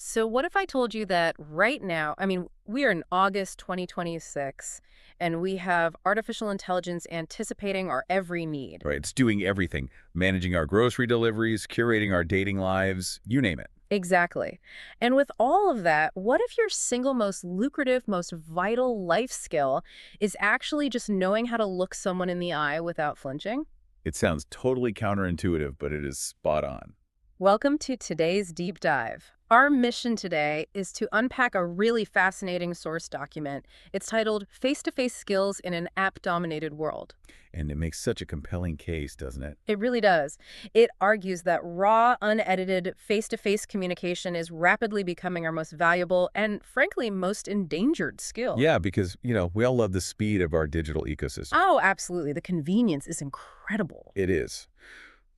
So what if I told you that right now, we are in August 2026, and we have artificial intelligence anticipating our every need. Right, it's doing everything, managing our grocery deliveries, curating our dating lives, you name it. Exactly. And with all of that, what if your single most lucrative, most vital life skill is actually just knowing how to look someone in the eye without flinching? It sounds totally counterintuitive, but it is spot on. Welcome to today's deep dive. Our mission today is to unpack a really fascinating source document. It's titled Face-to-Face Skills in an App-Dominated World. And it makes such a compelling case, doesn't it? It really does. It argues that raw, unedited, face-to-face communication is rapidly becoming our most valuable and, frankly, most endangered skill. Yeah, because, we all love the speed of our digital ecosystem. Oh, absolutely. The convenience is incredible. It is.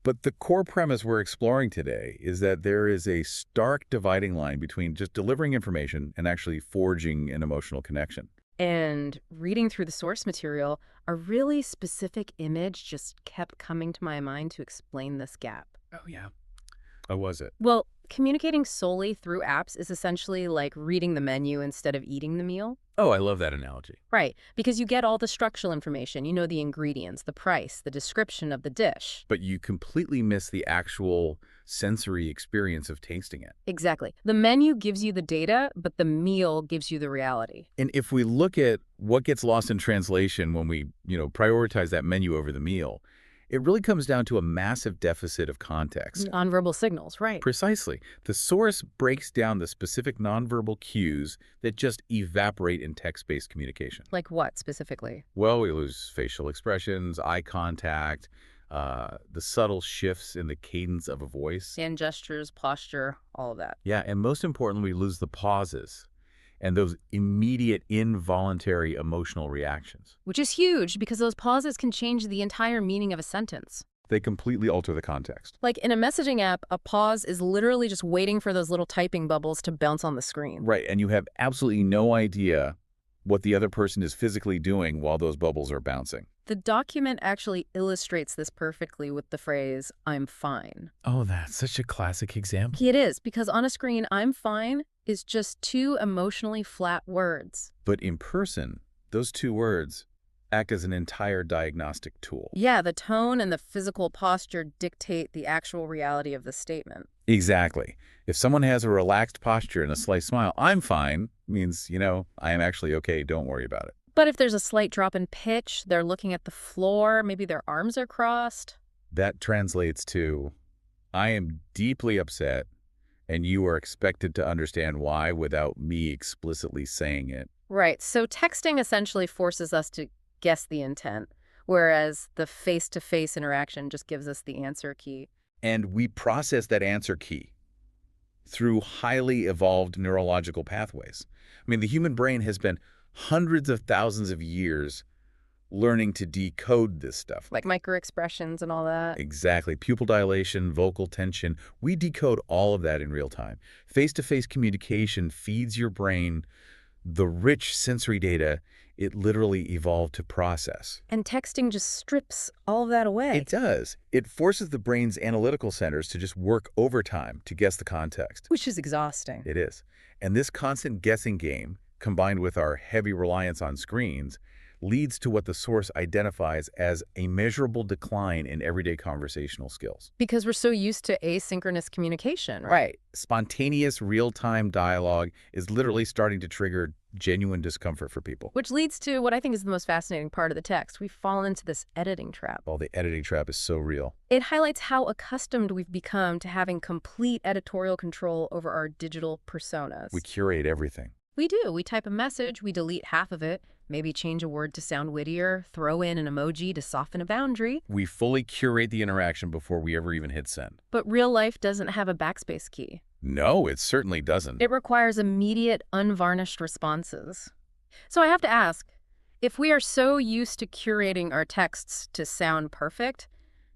But the core premise we're exploring today is that there is a stark dividing line between just delivering information and actually forging an emotional connection. And reading through the source material, a really specific image just kept coming to my mind to explain this gap. Oh, yeah. How was it? Well, communicating solely through apps is essentially like reading the menu instead of eating the meal. Oh, I love that analogy. Right, because you get all the structural information, the ingredients, the price, the description of the dish. But you completely miss the actual sensory experience of tasting it. Exactly. The menu gives you the data, but the meal gives you the reality. And if we look at what gets lost in translation when we, prioritize that menu over the meal, it really comes down to a massive deficit of context. Nonverbal signals, right. Precisely. The source breaks down the specific nonverbal cues that just evaporate in text-based communication. Like what, specifically? Well, we lose facial expressions, eye contact, the subtle shifts in the cadence of a voice. Hand gestures, posture, all of that. Yeah, and most importantly, we lose the pauses and those immediate involuntary emotional reactions. Which is huge because those pauses can change the entire meaning of a sentence. They completely alter the context. Like in a messaging app, a pause is literally just waiting for those little typing bubbles to bounce on the screen. Right, and you have absolutely no idea what the other person is physically doing while those bubbles are bouncing. The document actually illustrates this perfectly with the phrase, "I'm fine." Oh, that's such a classic example. It is, because on a screen, "I'm fine" is just two emotionally flat words. But in person, those two words act as an entire diagnostic tool. Yeah, the tone and the physical posture dictate the actual reality of the statement. Exactly. If someone has a relaxed posture and a slight smile, "I'm fine," means, I am actually okay, don't worry about it. But if there's a slight drop in pitch, they're looking at the floor, maybe their arms are crossed. That translates to, "I am deeply upset, and you are expected to understand why without me explicitly saying it." Right, so texting essentially forces us to guess the intent, whereas the face-to-face interaction just gives us the answer key. And we process that answer key through highly evolved neurological pathways. The human brain has been hundreds of thousands of years learning to decode this stuff. Like microexpressions and all that. Exactly. Pupil dilation, vocal tension. We decode all of that in real time. Face-to-face communication feeds your brain the rich sensory data it literally evolved to process. And texting just strips all of that away. It does. It forces the brain's analytical centers to just work overtime to guess the context. Which is exhausting. It is. And this constant guessing game, combined with our heavy reliance on screens, leads to what the source identifies as a measurable decline in everyday conversational skills. Because we're so used to asynchronous communication, Right. Spontaneous, real-time dialogue is literally starting to trigger genuine discomfort for people. Which leads to what I think is the most fascinating part of the text. We fall into this editing trap. Oh, the editing trap is so real. It highlights how accustomed we've become to having complete editorial control over our digital personas. We curate everything. We do. We type a message, we delete half of it, maybe change a word to sound wittier, throw in an emoji to soften a boundary. We fully curate the interaction before we ever even hit send. But real life doesn't have a backspace key. No, it certainly doesn't. It requires immediate, unvarnished responses. So I have to ask, if we are so used to curating our texts to sound perfect,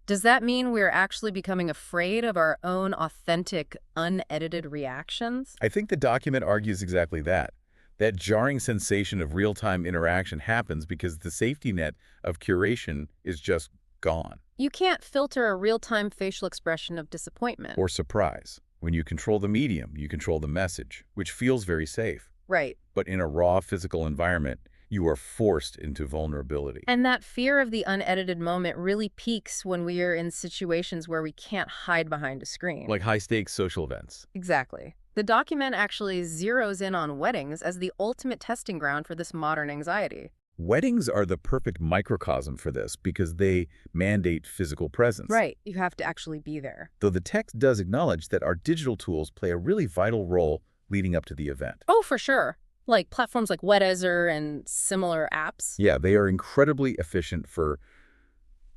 does that mean we're actually becoming afraid of our own authentic, unedited reactions? I think the document argues exactly that. That jarring sensation of real-time interaction happens because the safety net of curation is just gone. You can't filter a real-time facial expression of disappointment. Or surprise. When you control the medium, you control the message, which feels very safe. Right. But in a raw physical environment, you are forced into vulnerability. And that fear of the unedited moment really peaks when we are in situations where we can't hide behind a screen. Like high-stakes social events. Exactly. The document actually zeroes in on weddings as the ultimate testing ground for this modern anxiety. Weddings are the perfect microcosm for this because they mandate physical presence. Right. You have to actually be there. Though the text does acknowledge that our digital tools play a really vital role leading up to the event. Oh, for sure. Like platforms like Weddizer and similar apps. Yeah, they are incredibly efficient for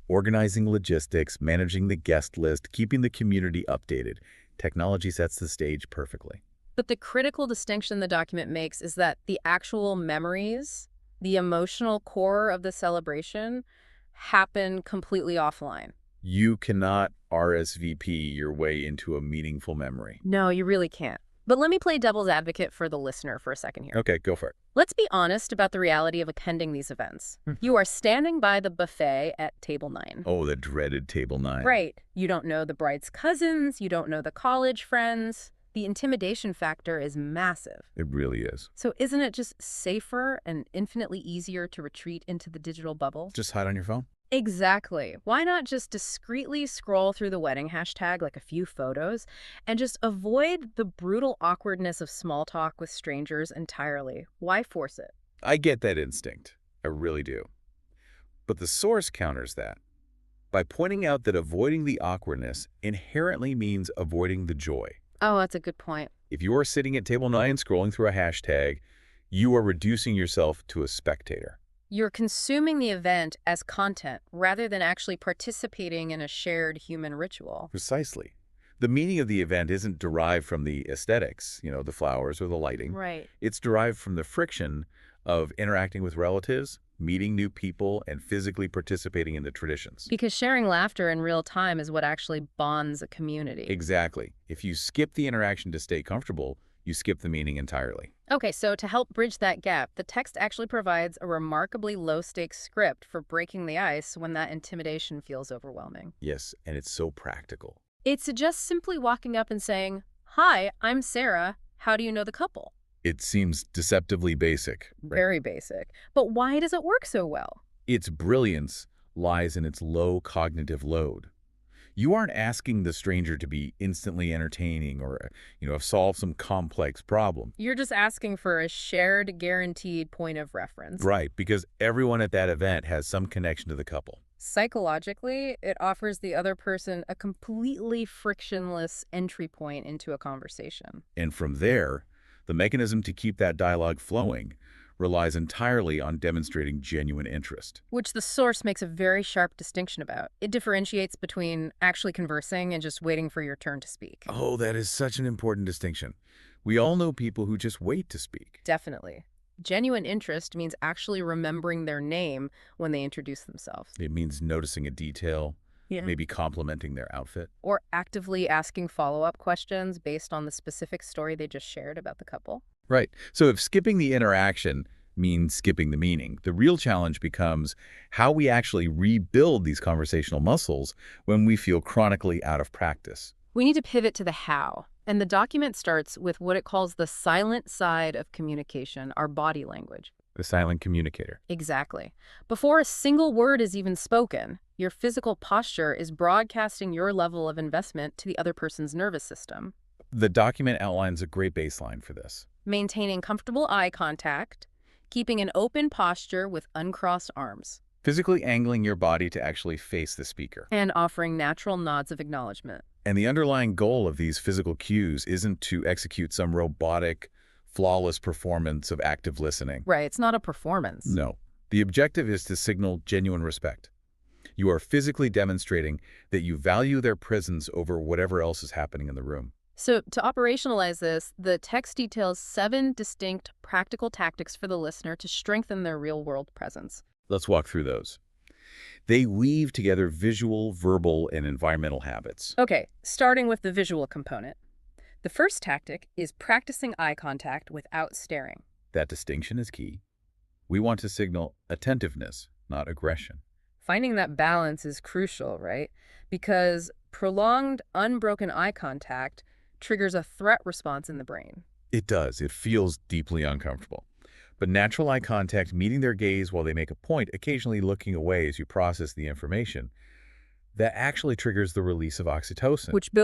organizing logistics, managing the guest list, keeping the community updated. Technology sets the stage perfectly. But the critical distinction the document makes is that the actual memories, the emotional core of the celebration, happen completely offline. You cannot RSVP your way into a meaningful memory. No, you really can't. But let me play devil's advocate for the listener for a second here. Okay, go for it. Let's be honest about the reality of attending these events. You are standing by the buffet at table 9. Oh, the dreaded table 9. Right. You don't know the bride's cousins. You don't know the college friends. The intimidation factor is massive. It really is. So isn't it just safer and infinitely easier to retreat into the digital bubble? Just hide on your phone? Exactly. Why not just discreetly scroll through the wedding hashtag, like a few photos, and just avoid the brutal awkwardness of small talk with strangers entirely? Why force it? I get that instinct. I really do. But the source counters that by pointing out that avoiding the awkwardness inherently means avoiding the joy. Oh, that's a good point. If you are sitting at table 9 scrolling through a hashtag, you are reducing yourself to a spectator. You're consuming the event as content rather than actually participating in a shared human ritual. Precisely. The meaning of the event isn't derived from the aesthetics, the flowers or the lighting. Right. It's derived from the friction of interacting with relatives, meeting new people, and physically participating in the traditions. Because sharing laughter in real time is what actually bonds a community. Exactly. If you skip the interaction to stay comfortable, you skip the meaning entirely. Okay, so to help bridge that gap, the text actually provides a remarkably low-stakes script for breaking the ice when that intimidation feels overwhelming. Yes, and it's so practical. It suggests simply walking up and saying, "Hi, I'm Sarah. How do you know the couple?" It seems deceptively basic. Right? Very basic. But why does it work so well? Its brilliance lies in its low cognitive load. You aren't asking the stranger to be instantly entertaining or, solve some complex problem. You're just asking for a shared, guaranteed point of reference. Right, because everyone at that event has some connection to the couple. Psychologically, it offers the other person a completely frictionless entry point into a conversation. And from there, the mechanism to keep that dialogue flowing relies entirely on demonstrating genuine interest. Which the source makes a very sharp distinction about. It differentiates between actually conversing and just waiting for your turn to speak. Oh, that is such an important distinction. We all know people who just wait to speak. Definitely. Genuine interest means actually remembering their name when they introduce themselves. It means noticing a detail, maybe complimenting their outfit. Or actively asking follow-up questions based on the specific story they just shared about the couple. Right. So if skipping the interaction means skipping the meaning, the real challenge becomes how we actually rebuild these conversational muscles when we feel chronically out of practice. We need to pivot to the how. And the document starts with what it calls the silent side of communication, our body language. The silent communicator. Exactly. Before a single word is even spoken, your physical posture is broadcasting your level of investment to the other person's nervous system. The document outlines a great baseline for this. Maintaining comfortable eye contact, keeping an open posture with uncrossed arms, Physically angling your body to actually face the speaker. and offering natural nods of acknowledgement. And the underlying goal of these physical cues isn't to execute some robotic, flawless performance of active listening. Right, it's not a performance. No. The objective is to signal genuine respect. You are physically demonstrating that you value their presence over whatever else is happening in the room. So to operationalize this, the text details 7 distinct practical tactics for the listener to strengthen their real-world presence. Let's walk through those. They weave together visual, verbal, and environmental habits. Okay, starting with the visual component. The first tactic is practicing eye contact without staring. That distinction is key. We want to signal attentiveness, not aggression. Finding that balance is crucial, right? Because prolonged, unbroken eye contact triggers a threat response in the brain. It does. It feels deeply uncomfortable. But natural eye contact, meeting their gaze while they make a point, occasionally looking away as you process the information, that actually triggers the release of oxytocin. Which builds